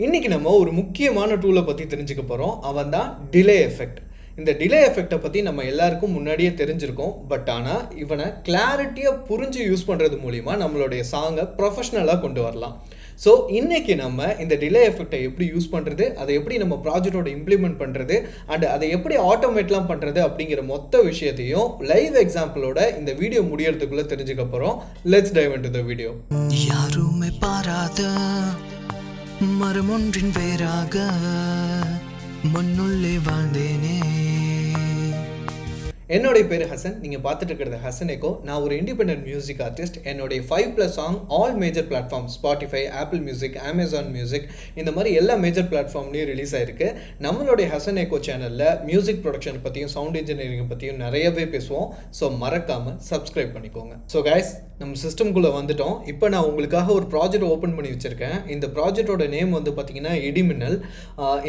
இன்றைக்கி நம்ம ஒரு முக்கியமான டூலை பற்றி தெரிஞ்சுக்க போகிறோம். அவன் தான் டிலே எஃபெக்ட். இந்த டிலே எஃபெக்டை பற்றி நம்ம எல்லாருக்கும் முன்னாடியே தெரிஞ்சிருக்கோம். பட் ஆனால் இவனை கிளாரிட்டியாக புரிஞ்சு யூஸ் பண்ணுறது மூலிமா நம்மளுடைய சாங்கை ப்ரொஃபஷ்னலாக கொண்டு வரலாம். ஸோ இன்றைக்கி நம்ம இந்த டிலே எஃபெக்டை எப்படி யூஸ் பண்ணுறது, அதை எப்படி நம்ம ப்ராஜெக்டோட இம்ப்ளிமெண்ட் பண்ணுறது அண்ட் அதை எப்படி ஆட்டோமேட்லாம் பண்ணுறது அப்படிங்கிற மொத்த விஷயத்தையும் லைவ் எக்ஸாம்பிளோட இந்த வீடியோ முடியறதுக்குள்ளே தெரிஞ்சுக்க போகிறோம். Let's dive into the video. யாருமே பாராத மரமொன்றின் வேறாக மண்ணுள்ளே வாழ்ந்தேனே. என்னுடைய பேர் ஹசன். நீங்கள் பார்த்துட்டு இருக்கிறது ஹசன் எக்கோ. நான் ஒரு இண்டிபெண்டன்ட் மியூசிக் ஆர்டிஸ்ட். என்னுடைய 5+ song all major platform, Spotify, apple music, Amazon music, இந்த மாதிரி எல்லா மேஜர் பிளாட்ஃபார்ம்லேயும் ரிலீஸ் ஆகிருக்கு. நம்மளுடைய ஹசன் எக்கோ சேனலில் மியூசிக் ப்ரொடக்ஷன் பற்றியும் சவுண்ட் இன்ஜினியரிங் பற்றியும் நிறையவே பேசுவோம். ஸோ மறக்காமல் சப்ஸ்கிரைப் பண்ணிக்கோங்க. ஸோ கைஸ், நம்ம சிஸ்டம்குள்ளே வந்துட்டோம். இப்போ நான் உங்களுக்காக ஒரு ப்ராஜெக்ட் ஓப்பன் பண்ணி வச்சுருக்கேன். இந்த ப்ராஜெக்டோட நேம் வந்து பார்த்தீங்கன்னா இடிமின்னல்.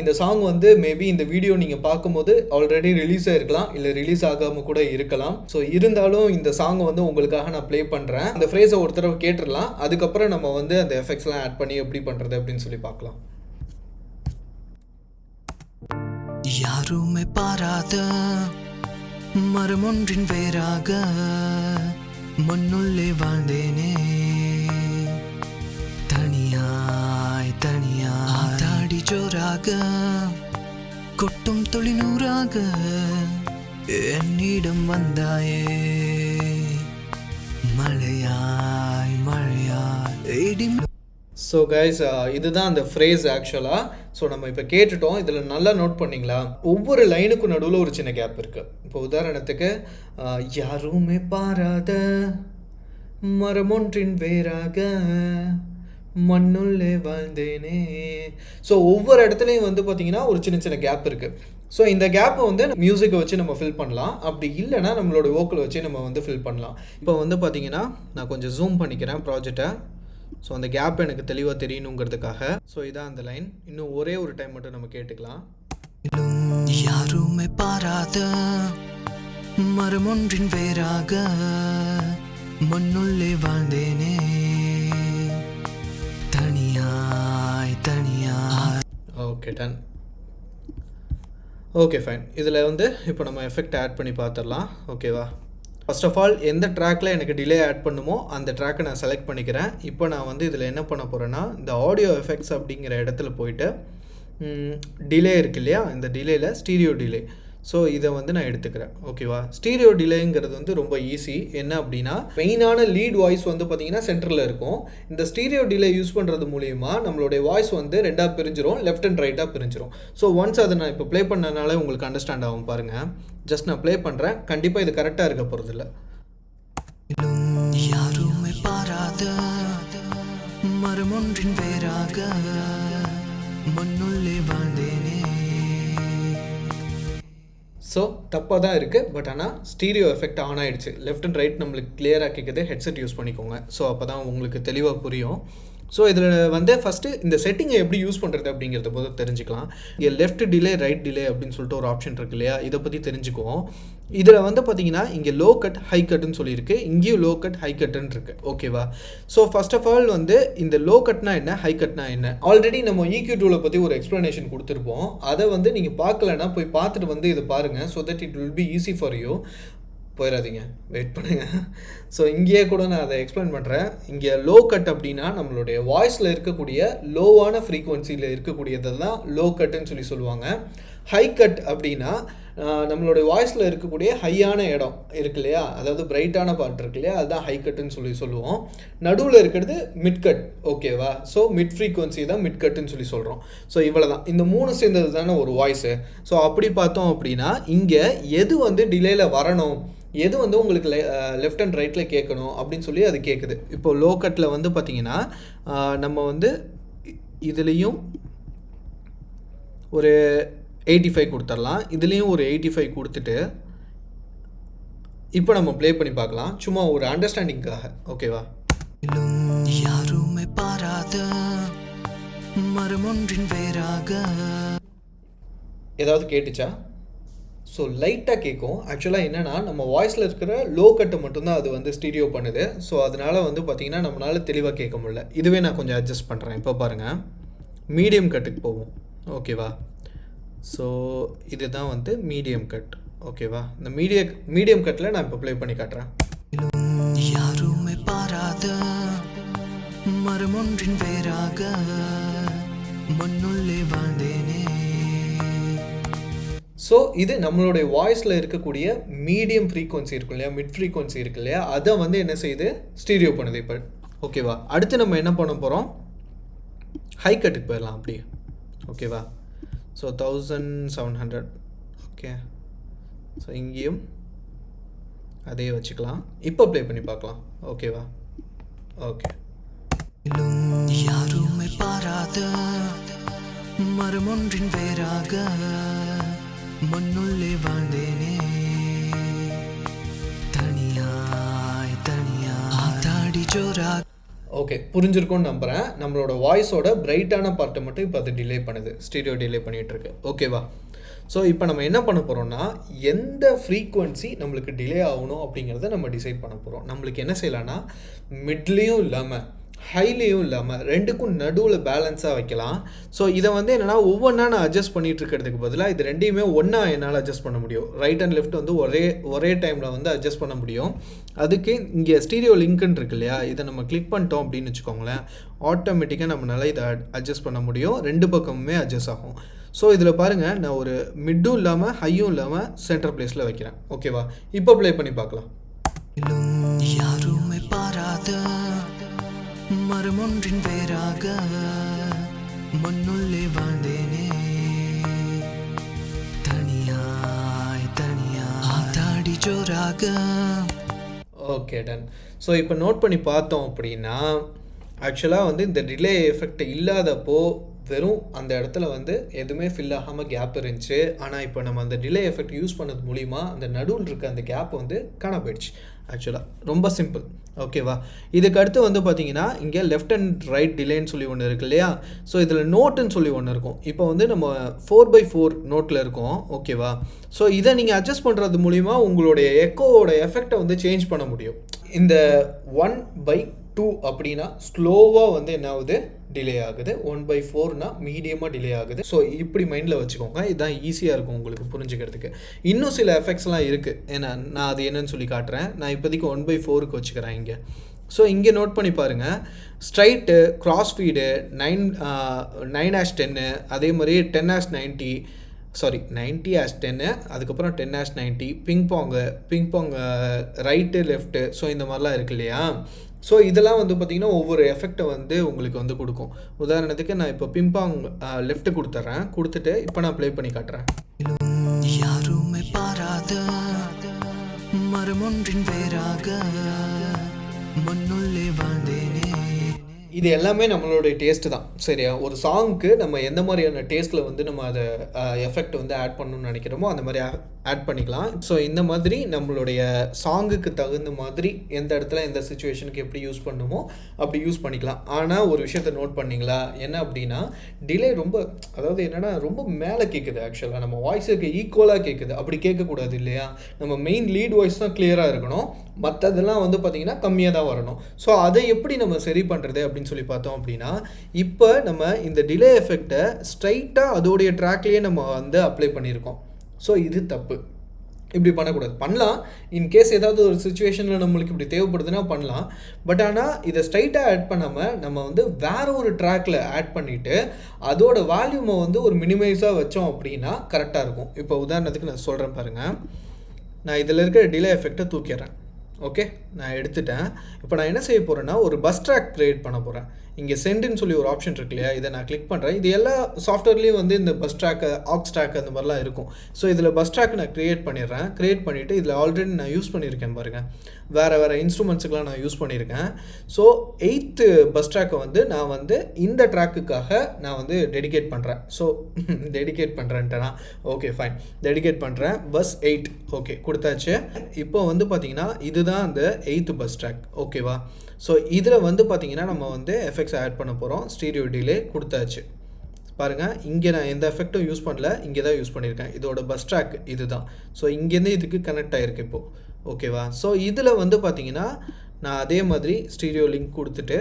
இந்த சாங் வந்து மேபி இந்த வீடியோ நீங்கள் பார்க்கும்போது ஆல்ரெடி ரிலீஸ் ஆகிருக்கலாம், இல்லை ரிலீஸ் ஆகாமல் கூட இருக்கலாம். ஸோ இருந்தாலும் இந்த சாங் வந்து உங்களுக்காக நான் ப்ளே பண்ணுறேன். அந்த ஃப்ரேஸை ஒரு தடவை கேட்டுடலாம். அதுக்கப்புறம் நம்ம வந்து அந்த எஃபெக்ட்ஸ்லாம் ஆட் பண்ணி எப்படி பண்ணுறது அப்படின்னு சொல்லி பார்க்கலாம். யாருமே பாராத மரமொன்றின் வேறாக மண்ணுள்ளே வாழ்ந்தேனே. தனியாய் தனியாய் தாடி ஜோராக கொட்டும் தொழிலூராக என்னிடம் வந்தாயே. மழையாய் மழையாய் இடி. ஸோ கைஸ், இதுதான் அந்த ஃப்ரேஸ் ஆக்சுவலாக. ஸோ நம்ம இப்போ கேட்டுட்டோம். இதில் நல்லா நோட் பண்ணிங்களா, ஒவ்வொரு லைனுக்கும் நடுவில் ஒரு சின்ன கேப் இருக்குது. இப்போ உதாரணத்துக்கு யாருமே பாராத மரமொன்றின் வேறாக மண்ணுள்ளே வாழ்ந்தேனே. ஸோ ஒவ்வொரு இடத்துலையும் வந்து பார்த்திங்கன்னா ஒரு சின்ன சின்ன கேப் இருக்குது. ஸோ இந்த கேப்பை வந்து மியூசிக்கை வச்சு நம்ம ஃபில் பண்ணலாம். அப்படி இல்லைனா நம்மளோட வோக்கலை வச்சு நம்ம வந்து ஃபில் பண்ணலாம். இப்போ வந்து பார்த்திங்கன்னா நான் கொஞ்சம் ஜூம் பண்ணிக்கிறேன் ப்ராஜெக்டை. ஸோ அந்த கேப் எனக்கு தெளிவாக தெரியணுங்கிறதுக்காக. ஸோ இதான் அந்த லைன். இன்னும் ஒரே ஒரு டைம் மட்டும் நம்ம கேட்டுக்கலாம். யாருமே பாராத மரமொன்றின் வேறாக மண்ணுள்ளே வாழ்ந்தேனே. தனியாய் தனியாய். Okay, done. Okay, fine. இதில் வந்து இப்போ நம்ம எஃபெக்ட் ஆட் பண்ணி பார்த்துடலாம். ஓகேவா? ஃபர்ஸ்ட் ஆஃப் ஆல் எந்த ட்ராக்கில் எனக்கு டிலே ஆட் பண்ணுமோ அந்த ட்ராக்கை நான் செலக்ட் பண்ணிக்கிறேன். இப்போ நான் வந்து இதில் என்ன பண்ண போகிறேன்னா, இந்த ஆடியோ எஃபெக்ட்ஸ் அப்படிங்கிற இடத்துல போயிட்டு டிலே இருக்கு இல்லையா, இந்த டிலேயில் ஸ்டீரியோ டிலே. ஸோ இதை வந்து நான் எடுத்துக்கிறேன். ஓகேவா? ஸ்டீரியோ டிலேங்கிறது வந்து ரொம்ப ஈஸி. என்ன அப்படின்னா, மெயினான லீட் வாய்ஸ் வந்து பார்த்திங்கன்னா சென்டரில் இருக்கும். இந்த ஸ்டீரியோ டிலே யூஸ் பண்ணுறது மூலிமா நம்மளுடைய வாய்ஸ் வந்து ரெண்டாக பிரிஞ்சிரும், லெஃப்ட் அண்ட் ரைட்டாக பிரிஞ்சிரும். ஸோ ஒன்ஸ் அதை நான் இப்போ ப்ளே பண்ணனால உங்களுக்கு அண்டர்ஸ்டாண்ட் ஆகும் பாருங்கள். ஜஸ்ட் நான் ப்ளே பண்ணுறேன். கண்டிப்பாக இது கரெக்டாக இருக்க போகிறதில்ல. யாருமே பாராத மரமொன்றின் வேறாக மண்ணுள்ளே வாழ்ந்தேனே. ஸோ தப்பாக தான் இருக்குது. பட் ஆனால் ஸ்டீரியோ எஃபெக்ட் ஆன் ஆகிடுச்சு. லெஃப்ட் அண்ட் ரைட் நம்மளுக்கு கிளியராக கேட்குது. ஹெட்செட் யூஸ் பண்ணிக்கோங்க. ஸோ அப்போ தான் உங்களுக்கு தெளிவாக புரியும். ஸோ இதில் வந்து ஃபஸ்ட்டு இந்த செட்டிங்கை எப்படி யூஸ் பண்ணுறது அப்படிங்கிறத போது தெரிஞ்சுக்கலாம். இங்கே லெஃப்ட் டிலே, ரைட் டிலே அப்படின்னு சொல்லிட்டு ஒரு ஆப்ஷன் இருக்குது இல்லையா, இதை பற்றி தெரிஞ்சுக்குவோம். இதில் வந்து பார்த்திங்கன்னா இங்கே லோ கட், ஹை கட்டுன்னு சொல்லியிருக்கு. இங்கேயும் லோ கட், ஹை கட்டுன்னு இருக்குது. ஓகேவா? ஸோ ஃபர்ஸ்ட் ஆஃப் ஆல் வந்து இந்த லோ கட்னா என்ன, ஹை கட்னா என்ன, ஆல்ரெடி நம்ம EQ டூலை பற்றி ஒரு எக்ஸ்ப்ளனேஷன் கொடுத்துருப்போம். அதை வந்து நீங்கள் பார்க்கலன்னா போய் பார்த்துட்டு வந்து இதை பாருங்கள். So that it will be easy for you. போயிடாதீங்க, வெயிட் பண்ணுங்கள். ஸோ இங்கேயே கூட நான் அதை எக்ஸ்பிளைன் பண்ணுறேன். இங்கே லோ கட் அப்படின்னா நம்மளுடைய வாய்ஸில் இருக்கக்கூடிய லோவான ஃப்ரீக்குவன்சியில் இருக்கக்கூடியதை தான் லோ கட்டுன்னு சொல்லுவாங்க. ஹை கட் அப்படின்னா நம்மளுடைய வாய்ஸில் இருக்கக்கூடிய ஹையான இடம் இருக்கு இல்லையா, அதாவது பிரைட்டான பார்ட் இருக்கு இல்லையா, அதுதான் ஹை கட்டுன்னு சொல்லுவோம். நடுவில் இருக்கிறது மிட் கட். ஓகேவா? ஸோ மிட் ஃப்ரீக்குவன்சி தான் மிட் கட்டுன்னு சொல்கிறோம். ஸோ இவ்வளோ தான். இந்த மூணு சேர்ந்தது தானே ஒரு வாய்ஸு. ஸோ அப்படி பார்த்தோம் அப்படின்னா இங்கே எது வந்து டிலேயில் வரணும், எது வந்து உங்களுக்கு லெஃப்ட் அண்ட் ரைட்டில் கேட்கணும் அப்படின்னு சொல்லி அது கேட்குது. இப்போது லோ கட்டில் வந்து பார்த்திங்கன்னா நம்ம வந்து இதுலேயும் ஒரு 85 கொடுத்துடலாம், இதுலேயும் ஒரு 85 கொடுத்துட்டு இப்போ நம்ம ப்ளே பண்ணி பார்க்கலாம், சும்மா ஒரு அண்டர்ஸ்டாண்டிங்காக. ஓகேவா? யாருமே பாராத மரமொன்றின் வேறாக. ஏதாவது கேட்டுச்சா? ஸோ லைட்டாக கேட்கும். ஆக்சுவலாக என்னென்னா நம்ம வாய்ஸில் இருக்கிற லோ கட்டை மட்டும்தான் அது வந்து ஸ்டீரியோ பண்ணுது. ஸோ அதனால் வந்து பார்த்திங்கன்னா நம்மளால் தெளிவாக கேட்க முடியல. இதுவே நான் கொஞ்சம் அட்ஜஸ்ட் பண்ணுறேன். இப்போ பாருங்கள், மீடியம் கட்டுக்கு போவோம். ஓகேவா? ஸோ இதுதான் வந்து மீடியம் கட். ஓகேவா? இந்த மீடியம் கட்டில் நான் இப்போ ப்ளே பண்ணி காட்டுறேன். யாருமே பாராத மரமொன்றின் வேறாக மண்ணுள்ளே வாழ்ந்தேனே. ஸோ இது நம்மளுடைய வாய்ஸில் இருக்கக்கூடிய மீடியம் ஃப்ரீக்வன்சி இருக்கு இல்லையா, மிட் ஃப்ரீக்வன்சி இருக்கு இல்லையா, அதை வந்து என்ன செய்யுது, ஸ்டீரியோ பண்ணுது இப்போ. ஓகேவா? அடுத்து நம்ம என்ன பண்ண போகிறோம், ஹை கட்டுக்கு போயிடலாம் அப்படியே. ஓகேவா? ஸோ 1700. ஓகே, ஸோ இங்கேயும் அதே வச்சுக்கலாம். இப்போ ப்ளே பண்ணி பார்க்கலாம். ஓகேவா? ஓகே. யாருமே பாராத மரமொன்றின் வேறாக மண்ணுள்ளே வாழ்ந்தேனே. தனியாய் ஆத்தாடி ஜோரா. ஓகே, புரிஞ்சிருக்கும்னு நம்புகிறேன். நம்மளோட வாய்ஸோட பிரைட்டான பார்ட்டை மட்டும் இப்போ அது டிலே பண்ணுது, ஸ்டீரியோ டிலே பண்ணிகிட்ருக்கு. ஓகேவா? ஸோ இப்போ நம்ம என்ன பண்ண போகிறோம்னா, எந்த ஃப்ரீக்குவன்சி நம்மளுக்கு டிலே ஆகணும் அப்படிங்கிறத நம்ம டிசைட் பண்ண போகிறோம். நம்மளுக்கு என்ன செய்யலாம்னா, மிட்லேயும் இல்லாமல் ஹைலேயும் இல்லாமல் ரெண்டுக்கும் நடுவில் பேலன்ஸாக வைக்கலாம். ஸோ இதை வந்து என்னென்னா, ஒவ்வொன்றா நான் அட்ஜஸ்ட் பண்ணிகிட்டு இருக்கிறதுக்கு பதிலாக இது ரெண்டையுமே ஒன்றா என்னால் அட்ஜஸ்ட் பண்ண முடியும். ரைட் அண்ட் லெஃப்ட் வந்து ஒரே டைமில் வந்து அட்ஜஸ்ட் பண்ண முடியும். அதுக்கு இங்கே ஸ்டீரியோ லிங்க்னு இருக்கு இல்லையா, இதை நம்ம கிளிக் பண்ணிட்டோம் அப்படின்னு வச்சுக்கோங்களேன், ஆட்டோமேட்டிக்காக நம்மளால் இதை அட்ஜஸ்ட் பண்ண முடியும். ரெண்டு பக்கமுமே அட்ஜஸ்ட் ஆகும். ஸோ இதில் பாருங்கள், நான் ஒரு மிட்டும் இல்லாமல் ஹையும் இல்லாமல் சென்டர் பிளேஸில் வைக்கிறேன். ஓகேவா? இப்போ ப்ளே பண்ணி பார்க்கலாம். யாருமே பாராத மரமொன்றின் வேறாக மண்ணுள்ளே வாழ்ந்தேனே. தனியாய் ஆத்தாடி ஜோராக. Okay, done. ஸோ இப்போ நோட் பண்ணி பார்த்தோம் அப்படின்னா, ஆக்சுவலாக வந்து இந்த டிலே எஃபெக்ட் இல்லாதப்போ வெறும் அந்த இடத்துல வந்து எதுவுமே ஃபில் ஆகாமல் கேப் இருந்துச்சு. ஆனால் இப்போ நம்ம அந்த டிலே எஃபெக்ட் யூஸ் பண்ணது மூலிமா அந்த நடுவில் இருக்க அந்த கேப் வந்து காண போயிடுச்சு. ஆக்சுவலாக ரொம்ப சிம்பிள். ஓகேவா? இதுக்கு அடுத்து வந்து பார்த்தீங்கன்னா, இங்கே லெஃப்ட் அண்ட் ரைட் டிலேன்னு சொல்லி ஒன்று இருக்குது இல்லையா, ஸோ இதில் நோட்டுன்னு சொல்லி ஒன்று இருக்கும். இப்போ வந்து நம்ம 4/4 நோட்டில் இருக்கோம். ஓகேவா? ஸோ இதை நீங்கள் அட்ஜஸ்ட் பண்ணுறது மூலிமா உங்களுடைய எக்கோவோட எஃபெக்டை வந்து சேஞ்ச் பண்ண முடியும். இந்த 1/2 அப்படின்னா ஸ்லோவாக வந்து என்ன ஆகுது, டிலே ஆகுது. 1/4னா மீடியமாக டிலே ஆகுது. ஸோ இப்படி மைண்டில் வச்சுக்கோங்க. இதுதான் ஈஸியாக இருக்கும் உங்களுக்கு புரிஞ்சுக்கிறதுக்கு. இன்னும் சில எஃபெக்ட்ஸ்லாம் இருக்குது, ஏன்னா நான் அது என்னன்னு சொல்லி காட்டுறேன். நான் இப்போதைக்கு 1/4க்கு வச்சுக்கிறேன் இங்கே. ஸோ இங்கே நோட் பண்ணி பாருங்கள், ஸ்ட்ரைட்டு, கிராஸ் ஃபீடு, 9/10, அதே மாதிரி 10/90, சாரி 90/10, அதுக்கப்புறம் 10/90, பிங்பாங் ரைட்டு லெஃப்ட்டு, ஸோ இந்த மாதிரிலாம் இருக்கு இல்லையா. ஸோ இதெல்லாம் வந்து பார்த்திங்கன்னா ஒவ்வொரு எஃபெக்டை வந்து உங்களுக்கு வந்து கொடுக்கும். உதாரணத்துக்கு நான் இப்போ பிங்பாங் லெஃப்ட்டு கொடுத்துட்டு இப்போ நான் ப்ளே பண்ணி காட்டுறேன். யாருமே பாராத மரமொன்றின் வேறாக மண்ணுள்ளே வாழ்ந்தேனே. இது எல்லாமே நம்மளுடைய டேஸ்ட்டு தான், சரியா? ஒரு சாங்க்கு நம்ம எந்த மாதிரியான டேஸ்ட்டில் வந்து நம்ம அதை எஃபெக்ட் வந்து ஆட் பண்ணணும்னு நினைக்கிறோமோ அந்த மாதிரி ஆட் பண்ணிக்கலாம். ஸோ இந்த மாதிரி நம்மளுடைய சாங்குக்கு தகுந்த மாதிரி எந்த இடத்துல எந்த சுச்சுவேஷனுக்கு எப்படி யூஸ் பண்ணணுமோ அப்படி யூஸ் பண்ணிக்கலாம். ஆனால் ஒரு விஷயத்தை நோட் பண்ணிங்களா, என்ன அப்படின்னா, டிலே ரொம்ப, அதாவது என்னென்னா ரொம்ப மேலே கேட்குது. ஆக்சுவலாக நம்ம வாய்ஸுக்கு ஈக்குவலாக கேட்குது. அப்படி கேட்கக்கூடாது இல்லையா. நம்ம மெயின் லீட் வாய்ஸ் தான் கிளியராக இருக்கணும், மற்றதெல்லாம் வந்து பார்த்திங்கன்னா கம்மியாக தான் வரணும். ஸோ அதை எப்படி நம்ம சரி பண்ணுறது அப்படின்னு சொல்லி பார்த்தோம் அப்படின்னா, இப்போ நம்ம இந்த டிலே எஃபெக்டை ஸ்ட்ரைட்டாக அதோடைய ட்ராக்லேயே நம்ம வந்து அப்ளை பண்ணியிருக்கோம். ஸோ இது தப்பு. இப்படி பண்ணக்கூடாது. பண்ணலாம், இன்கேஸ் ஏதாவது ஒரு சுச்சுவேஷனில் நம்மளுக்கு இப்படி தேவைப்படுதுன்னா பண்ணலாம். பட் ஆனால் இதை ஸ்ட்ரைட்டாக ஆட் பண்ணாமல் நம்ம வந்து வேறு ஒரு ட்ராக்கில் ஆட் பண்ணிவிட்டு அதோட வால்யூமை வந்து ஒரு மினிமைஸாக வச்சோம் அப்படின்னா கரெக்டாக இருக்கும். இப்போ உதாரணத்துக்கு நான் சொல்கிறேன் பாருங்கள், நான் இதில் இருக்கிற டிலே எஃபெக்டை தூக்கிடுறேன். ஓகே, நான் எடுத்துட்டேன். இப்போ நான் என்ன செய்ய போகிறேன்னா, ஒரு பஸ் ட்ராக் க்ரியேட் பண்ண போகிறேன். இங்கே சென்டுன்னு சொல்லி ஒரு ஆப்ஷன் இருக்கு இல்லையா, இதை நான் கிளிக் பண்ணுறேன். இது எல்லா சாஃப்ட்வேர்லேயும் வந்து இந்த பஸ் ட்ராக்கு, ஆக்ஸ் ட்ராக் அந்த மாதிரிலாம் இருக்கும். ஸோ இதில் பஸ் ட்ராக் நான் க்ரியேட் பண்ணிவிட்டு இதில் ஆல்ரெடி நான் யூஸ் பண்ணியிருக்கேன் பாருங்கள், வேறு இன்ஸ்ட்ருமெண்ட்ஸுக்கெலாம் நான் யூஸ் பண்ணியிருக்கேன். ஸோ 8th பஸ் ட்ராக்கை வந்து நான் வந்து இந்த ட்ராக்குக்காக நான் வந்து டெடிகேட் பண்ணுறேன். ஸோ டெடிகேட் பண்ணுறேன்ட்டேனா, ஓகே ஃபைன், டெடிகேட் பண்ணுறேன். பஸ் 8 ஓகே கொடுத்தாச்சு. இப்போ வந்து பார்த்திங்கன்னா இதுதான் அந்த 8th பஸ் ட்ராக். ஓகேவா? ஸோ இதில் வந்து பார்த்திங்கன்னா நம்ம வந்து எஃபெக்ட்ஸ் ஆட் பண்ண போகிறோம். ஸ்டீரியோ டிலே கொடுத்தாச்சு பாருங்கள். இங்கே நான் எந்த எஃபெக்ட்டும் யூஸ் பண்ணல, இங்கே தான் யூஸ் பண்ணியிருக்கேன். இதோட பஸ் ட்ராக் இது தான். ஸோ இங்கேருந்து இதுக்கு கனெக்ட் ஆகிருக்கு இப்போது. ஓகேவா? ஸோ இதில் வந்து பார்த்திங்கன்னா நான் அதே மாதிரி ஸ்டீரியோ லிங்க் கொடுத்துட்டு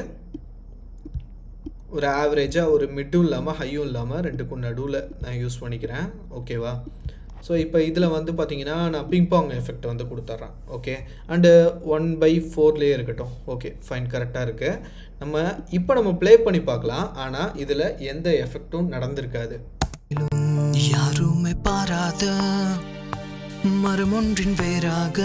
ஒரு ஆவரேஜாக ஒரு மிட்டும் இல்லாமல் ஹையும் இல்லாமல் ரெண்டுக்கும் நடுவில் நான் யூஸ் பண்ணிக்கிறேன். ஓகேவா? ஸோ இப்போ இதில் வந்து பார்த்தீங்கன்னா நான் பிங்பாங் எஃபெக்ட் வந்து கொடுத்துட்றேன். ஓகே, அண்டு 1/4 இருக்கட்டும். ஓகே, ஃபைன், கரெக்டாக இருக்குது. இப்போ நம்ம ப்ளே பண்ணி பார்க்கலாம். ஆனால் இதில் எந்த எஃபெக்டும் நடந்திருக்காது. யாருமே பாராத மரமொன்றின் வேறாக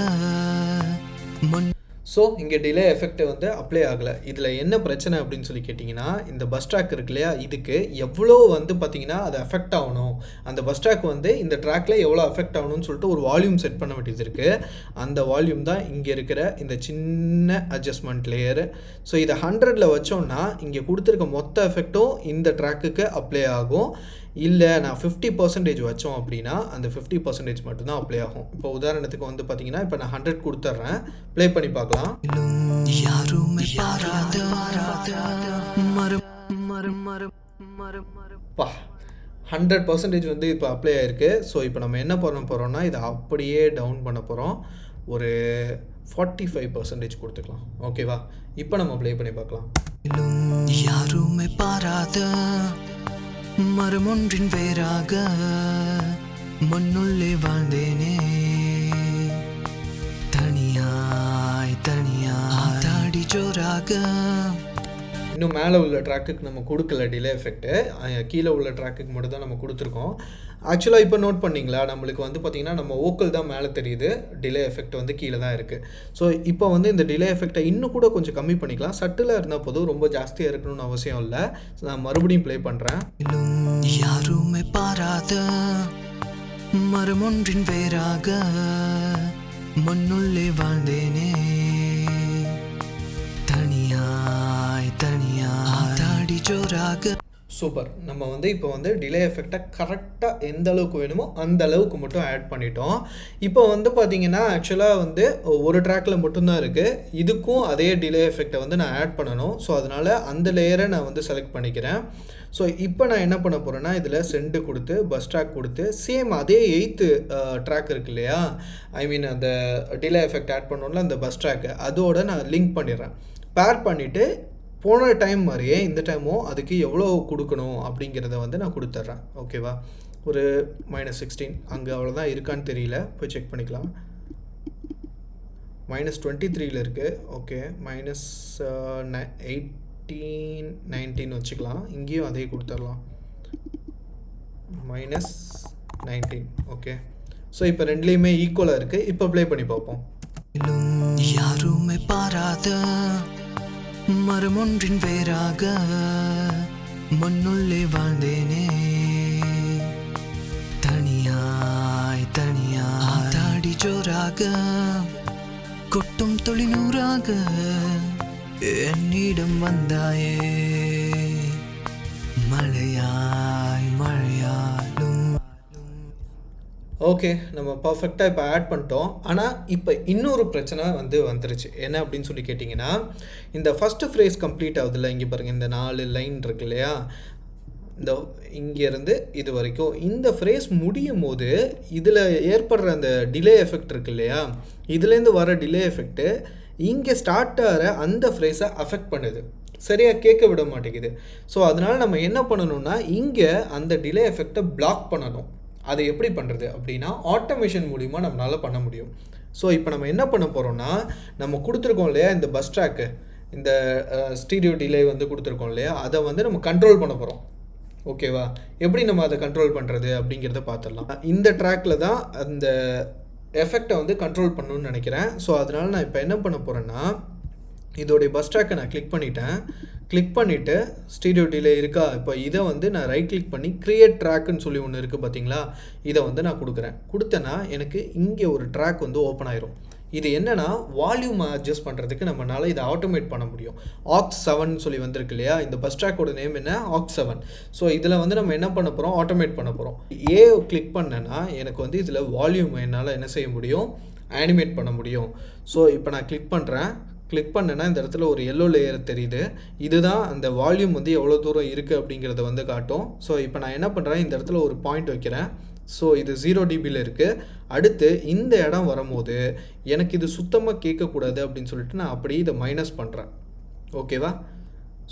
ஸோ இங்கே டிலே எஃபெக்ட் வந்து அப்ளை ஆகலை. இதில் என்ன பிரச்சனை அப்படின்னு சொல்லி கேட்டிங்கன்னா, இந்த பஸ் ட்ராக் இருக்கு இல்லையா, இதுக்கு எவ்வளோ வந்து பார்த்திங்கன்னா அது அஃபெக்ட் ஆகணும், அந்த பஸ் ட்ராக் வந்து இந்த ட்ராக்கில் எவ்வளோ அஃபெக்ட் ஆகணும்னு சொல்லிட்டு ஒரு வால்யூம் செட் பண்ண வேண்டியது இருக்குது. அந்த வால்யூம் தான் இங்கே இருக்கிற இந்த சின்ன அட்ஜஸ்ட்மெண்ட் லேயரு. ஸோ இதை 100ல் வச்சோம்னா இங்கே கொடுத்துருக்க மொத்த எஃபெக்டும் இந்த ட்ராக்குக்கு அப்ளை ஆகும். இல்லை நான் 50% வச்சோம் அப்படின்னா அந்த 50% மட்டும்தான் அப்ளை ஆகும். இப்போ உதாரணத்துக்கு வந்து பார்த்தீங்கன்னா இப்போ நான் 100 கொடுத்துட்றேன், ப்ளே பண்ணி பார்க்கலாம். யாருமே பா 100% வந்து இப்போ அப்ளை ஆகிருக்கு. ஸோ இப்போ நம்ம என்ன பண்ண போகிறோம்னா இதை அப்படியே டவுன் பண்ண போகிறோம். ஒரு 45% கொடுத்துக்கலாம். ஓகேவா? இப்போ நம்ம ப்ளே பண்ணி பார்க்கலாம். யாருமே பாராத மரமொன்றின் வேறாக மண்ணுள்ளே வாழ்ந்தேனே, தனியாய் தாடி ஜோராக. இன்னும் மேலே உள்ள ட்ராக்குக்கு நம்ம கொடுக்கல டிலே எஃபெக்ட்டு, கீழே உள்ள ட்ராக்குக்கு மட்டும் தான் நம்ம கொடுத்துருக்கோம். ஆக்சுவலாக இப்போ நோட் பண்ணிங்களா, நம்மளுக்கு வந்து பார்த்திங்கன்னா நம்ம வோக்கல் தான் மேலே தெரியுது, டிலே எஃபெக்ட் வந்து கீழே தான் இருக்குது. ஸோ இப்போ வந்து இந்த டிலே எஃபெக்டை இன்னும் கூட கொஞ்சம் கம்மி பண்ணிக்கலாம். சட்டிலாக இருந்தால் போதும், ரொம்ப ஜாஸ்தியாக இருக்கணும்னு அவசியம் இல்லை. நான் மறுபடியும் ப்ளே பண்ணுறேன். யாருமே பாராத மரமொன்றின் வேறாக மண்ணுள்ளே வாழ்ந்தேனே, தனியாய் தாடி ஜோராக. சூப்பர். நம்ம வந்து இப்போ வந்து டிலே எஃபெக்டை கரெக்டாக எந்த அளவுக்கு வேணுமோ அந்த அளவுக்கு மட்டும் ஆட் பண்ணிட்டோம். இப்போ வந்து பார்த்திங்கன்னா ஆக்சுவலாக வந்து ஒரு ட்ராக்கில் மட்டும்தான் இருக்குது. இதுக்கும் அதே டிலே எஃபெக்டை வந்து நான் ஆட் பண்ணணும். ஸோ அதனால் அந்த லேயரை நான் வந்து செலக்ட் பண்ணிக்கிறேன். ஸோ இப்போ நான் என்ன பண்ண போகிறேன்னா இதில் சென்டு கொடுத்து பஸ் ட்ராக் கொடுத்து சேம் அதே 8th ட்ராக் இருக்கு இல்லையா, ஐ மீன் அந்த டிலே எஃபெக்ட் ஆட் பண்ணோம்ல அந்த பஸ் ட்ராக்கு, அதோடு நான் லிங்க் பண்ணிடுறேன். பேர் பண்ணிவிட்டு போன டைம் மாதிரியே இந்த டைமும் அதுக்கு எவ்வளோ கொடுக்கணும் அப்படிங்கிறத வந்து நான் கொடுத்துட்றேன். ஓகேவா? ஒரு -16 அங்கே அவ்வளோதான் இருக்கான்னு தெரியல, போய் செக் பண்ணிக்கலாம். -23 இருக்குது. ஓகே, -18 19 வச்சுக்கலாம். இங்கேயும் அதே கொடுத்துடலாம், -19. ஓகே, ஸோ இப்போ ரெண்டுலேயுமே ஈக்குவலாக இருக்குது. இப்போ ப்ளே பண்ணி பார்ப்போம். யாருமே பாராத மரமொன்றின் வேறாக மண்ணுள்ளே வாழ்ந்தேனே, தனியாய் தாடி ஜோராக கொட்டும் தொழிலூராக என்னிடம் வந்தாயே, மழையாலும். ஓகே, நம்ம பர்ஃபெக்டாக இப்போ ஆட் பண்ணிட்டோம். ஆனால் இப்போ இன்னொரு பிரச்சனை வந்து வந்துருச்சு. என்ன அப்படின்னு சொல்லி கேட்டிங்கன்னா, இந்த ஃபஸ்ட்டு ஃப்ரேஸ் கம்ப்ளீட் ஆகுதுல்ல, இங்கே பாருங்கள் இந்த 4 லைன் இருக்கு இல்லையா, இந்த இங்கேருந்து இது வரைக்கும் இந்த ஃப்ரேஸ் முடியும் போது இதில் ஏற்படுற அந்த டிலே எஃபெக்ட் இருக்கு இல்லையா, இதுலேருந்து வர டிலே எஃபெக்ட்டு இங்கே ஸ்டார்ட் ஆகிற அந்த ஃப்ரேஸை அஃபெக்ட் பண்ணுது, சரியாக கேட்க விட மாட்டேங்குது. ஸோ அதனால் நம்ம என்ன பண்ணணும்னா இங்கே அந்த டிலே எஃபெக்டை பிளாக் பண்ணணும். அதை எப்படி பண்ணுறது அப்படின்னா ஆட்டோமேஷன் மூலிமா நம்மளால் பண்ண முடியும். ஸோ இப்போ நம்ம என்ன பண்ண போகிறோம்னா, நம்ம கொடுத்துருக்கோம் இல்லையா இந்த பஸ் ட்ராக்கு, இந்த ஸ்டீரியோ டிலே வந்து கொடுத்துருக்கோம் இல்லையா, அதை வந்து நம்ம கண்ட்ரோல் பண்ண போகிறோம். ஓகேவா? எப்படி நம்ம அதை கண்ட்ரோல் பண்ணுறது அப்படிங்கிறத பார்த்துடலாம். இந்த ட்ராக்கில் தான் அந்த எஃபெக்டை வந்து கண்ட்ரோல் பண்ணணும்னு நினைக்கிறேன். ஸோ அதனால் நான் இப்போ என்ன பண்ண போகிறேன்னா, இதோடைய பஸ் ட்ராக்கை நான் கிளிக் பண்ணிட்டேன். கிளிக் பண்ணிவிட்டு ஸ்டீரியோ டிலே இருக்கா, இப்போ இதை வந்து நான் ரைட் கிளிக் பண்ணி க்ரியேட் ட்ராக்குன்னு சொல்லி ஒன்று இருக்குது பார்த்தீங்களா, இதை வந்து நான் கொடுக்குறேன். கொடுத்தேன்னா எனக்கு இங்கே ஒரு ட்ராக் வந்து ஓப்பன் ஆயிரும். இது என்னென்னா வால்யூம் அட்ஜஸ்ட் பண்ணுறதுக்கு நம்மளால் இதை ஆட்டோமேட் பண்ண முடியும். AUX 7 சொல்லி வந்திருக்கு இல்லையா, இந்த பஸ் ட்ராக்கோட நேம் என்ன, AUX 7. ஸோ இதில் வந்து நம்ம என்ன பண்ண போகிறோம், ஆட்டோமேட் பண்ண போகிறோம். கிளிக் பண்ணேன்னா எனக்கு வந்து இதில் வால்யூம் என்னால் என்ன செய்ய முடியும், ஆனிமேட் பண்ண முடியும். ஸோ இப்போ நான் கிளிக் பண்ணுறேன். கிளிக் பண்ணேன்னா இந்த இடத்துல ஒரு எல்லோ லேயர் தெரியுது. இதுதான் அந்த வால்யூம் வந்து எவ்வளோ தூரம் இருக்குது அப்படிங்கிறத வந்து காட்டும். ஸோ இப்போ நான் என்ன பண்ணுறேன், இந்த இடத்துல ஒரு பாயிண்ட் வைக்கிறேன். ஸோ இது 0 dBயில் இருக்குது. அடுத்து இந்த இடம் வரும்போது எனக்கு இது சுத்தமாக கேட்கக்கூடாது அப்படின்னு சொல்லிட்டு நான் அப்படியே இதை மைனஸ் பண்ணுறேன். ஓகேவா?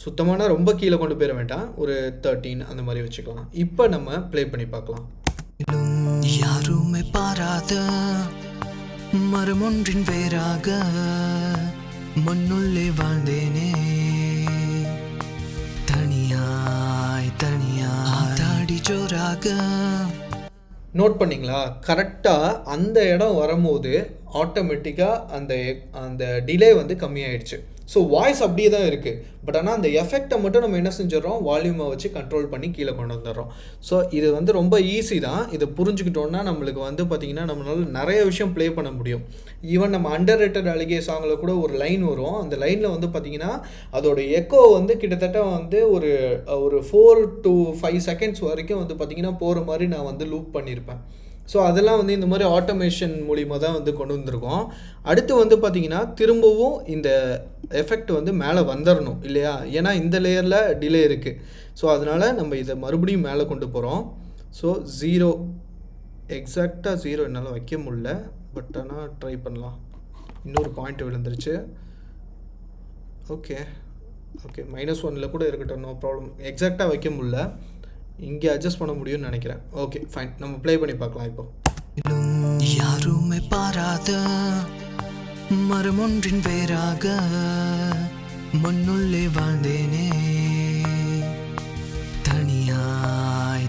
சுத்தமான ரொம்ப கீழே கொண்டு போயிட வேண்டாம், ஒரு 13 அந்த மாதிரி வச்சுக்கலாம். இப்போ நம்ம ப்ளே பண்ணி பார்க்கலாம். யாருமே பாராத மரமொன்றின் வேறாக மண்ணுள்ளே வாழ்ந்தேனே, தனியாய் தாடி ஜோராக. நோட் பண்ணிங்களா? கரெக்டாக அந்த இடம் வரும்போது ஆட்டோமேட்டிக்காக அந்த டிலே வந்து கம்மியாயிடுச்சு. ஸோ வாய்ஸ் அப்படியே தான் இருக்குது, பட் ஆனால் அந்த எஃபெக்டை மட்டும் நம்ம என்ன செஞ்சிடறோம், வால்யூமை வச்சு கண்ட்ரோல் பண்ணி கீழே கொண்டு வந்துடுறோம். ஸோ இது வந்து ரொம்ப ஈஸி தான். இதை புரிஞ்சுக்கிட்டோன்னா நம்மளுக்கு வந்து பார்த்திங்கன்னா நம்மளால நிறைய விஷயம் ப்ளே பண்ண முடியும். ஈவன் நம்ம அண்டர் ரேட்டட் அழகிய சாங்கில் கூட ஒரு லைன் வரும். அந்த லைனில் வந்து பார்த்திங்கன்னா அதோட எக்கோ வந்து கிட்டத்தட்ட வந்து ஒரு 4 to 5 செகண்ட்ஸ் வரைக்கும் வந்து பார்த்திங்கன்னா போகிற மாதிரி நான் வந்து லூப் பண்ணியிருப்பேன். ஸோ அதெல்லாம் வந்து இந்த மாதிரி ஆட்டோமேஷன் மூலிமா தான் வந்து கொண்டு வந்திருக்கோம். அடுத்து வந்து பார்த்திங்கன்னா திரும்பவும் இந்த எஃபெக்ட் வந்து மேலே வந்துடணும் இல்லையா? ஏன்னா இந்த லேயரில் டிலே இருக்குது. ஸோ அதனால் நம்ம இதை மறுபடியும் மேலே கொண்டு போகிறோம். ஸோ 0 எக்ஸாக்டாக 0 என்னால் வைக்க முடியல, பட் ஆனால் ட்ரை பண்ணலாம். இன்னொரு பாயிண்ட் விழுந்துருச்சு. ஓகே -1 கூட இருக்கட்டும், நோ ப்ராப்ளம். எக்ஸாக்டாக வைக்க முடியல, இங்கே அட்ஜஸ்ட் பண்ண முடியும்னு நினைக்கிறேன். ஓகே ஃபைன், நம்ம ப்ளே பண்ணி பார்க்கலாம். இப்போ யாருமே பாராத மரமொன்றின் வேறாக மண்ணுள்ளே வாழ்ந்தேனே, தனியாய்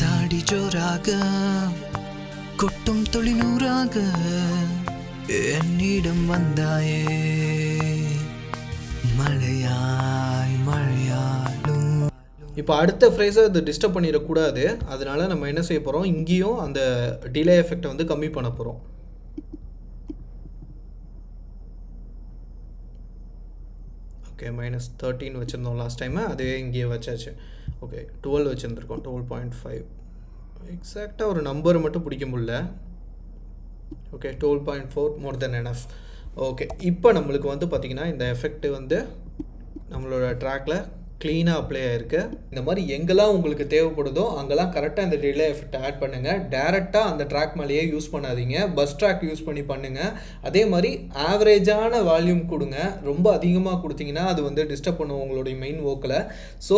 தாடி ஜோராக கொட்டும் தொழிலூராக என்னிடம் வந்தாயே, மழையாலும். இப்போ அடுத்த ஃப்ரேஸை அது டிஸ்டர்ப் பண்ணிடக்கூடாது. அதனால நம்ம என்ன செய்ய போகிறோம், இங்கேயும் அந்த டிலே எஃபெக்டை வந்து கம்மி பண்ண போகிறோம். ஓகே -13 வச்சுருந்தோம் லாஸ்ட் டைமு, அதே இங்கேயே வச்சாச்சு. ஓகே 12 வச்சுருந்துருக்கோம், 12.5 எக்ஸாக்டாக ஒரு நம்பர் மட்டும் பிடிக்க முடியல. ஓகே 12.4 மோர் தென் எனஃப். ஓகே இப்போ நம்மளுக்கு வந்து பார்த்திங்கன்னா இந்த எஃபெக்ட் வந்து நம்மளோட ட்ராக்கில் க்ளீனாக அப்ளை ஆகிருக்கு. இந்த மாதிரி எங்கெல்லாம் உங்களுக்கு தேவைப்படுதோ அங்கெல்லாம் கரெக்டாக இந்த டிலே எஃபெக்ட் ஆட் பண்ணுங்கள். டேரெக்டாக அந்த ட்ராக் மேலேயே யூஸ் பண்ணாதீங்க, பஸ் ட்ராக் யூஸ் பண்ணி பண்ணுங்கள். அதே மாதிரி ஆவரேஜான வால்யூம் கொடுங்க. ரொம்ப அதிகமாக கொடுத்தீங்கன்னா அது வந்து டிஸ்டர்ப் பண்ணும் உங்களுடைய மெயின் வோக்கில். ஸோ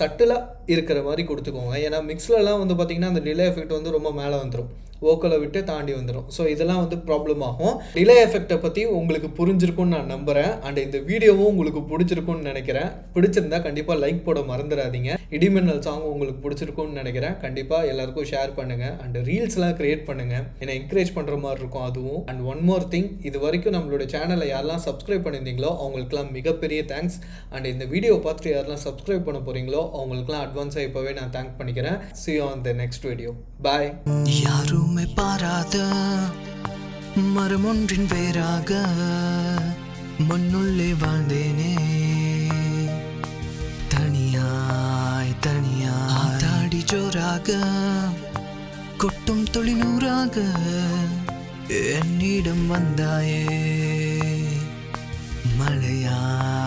சட்டிலாக இருக்கிற மாதிரி கொடுத்துக்கோங்க. ஏன்னா மிக்ஸ்லலாம் வந்து பார்த்திங்கன்னா அந்த டிலே எஃபெக்ட் வந்து ரொம்ப மேலே வந்துடும், வோக்கலை விட்டு தாண்டி வந்துடும். ஸோ இதெல்லாம் வந்து ப்ராப்ளம் ஆகும். டிலே எஃபெக்டை பற்றி உங்களுக்கு புரிஞ்சிருக்கும்னு நான் நம்புகிறேன். அண்ட் இந்த வீடியோவும் உங்களுக்கு பிடிச்சிருக்கும்னு நினைக்கிறேன். பிடிச்சிருந்தா கண்டிப்பாக லைக் போட மறந்துடாதீங்க. இடிமின்னல் சாங் உங்களுக்கு பிடிச்சிருக்கும்னு நினைக்கிறேன். கண்டிப்பாக எல்லாருக்கும் ஷேர் பண்ணுங்கள். அண்ட் ரீல்ஸ்லாம் க்ரியேட் பண்ணுங்கள், என்னை என்கரேஜ் பண்ணுற மாதிரி இருக்கும் அதுவும். அண்ட் ஒன் மோர் திங், இது வரைக்கும் நம்மளோட சேனலை யாரெல்லாம் சப்ஸ்கிரைப் பண்ணியிருந்தீங்களோ அவங்களுக்குலாம் மிகப்பெரிய தேங்க்ஸ். அண்ட் இந்த வீடியோவை பார்த்துட்டு யாரெல்லாம் சப்ஸ்கிரைப் பண்ண போகிறீங்களோ அவங்களுக்குலாம் அட்வான்ஸாக இப்போவே நான் தேங்க் பண்ணிக்கிறேன். See you on the next video. Bye. யாருமே பாராத மரமொன்றின் வேறாக மண்ணுள்ளே வாழ்ந்தேனே, தனியாய் தாடி ஜோராக கொட்டும் தொழிலூராக என்னிடம் வந்தாயே, மழையாய்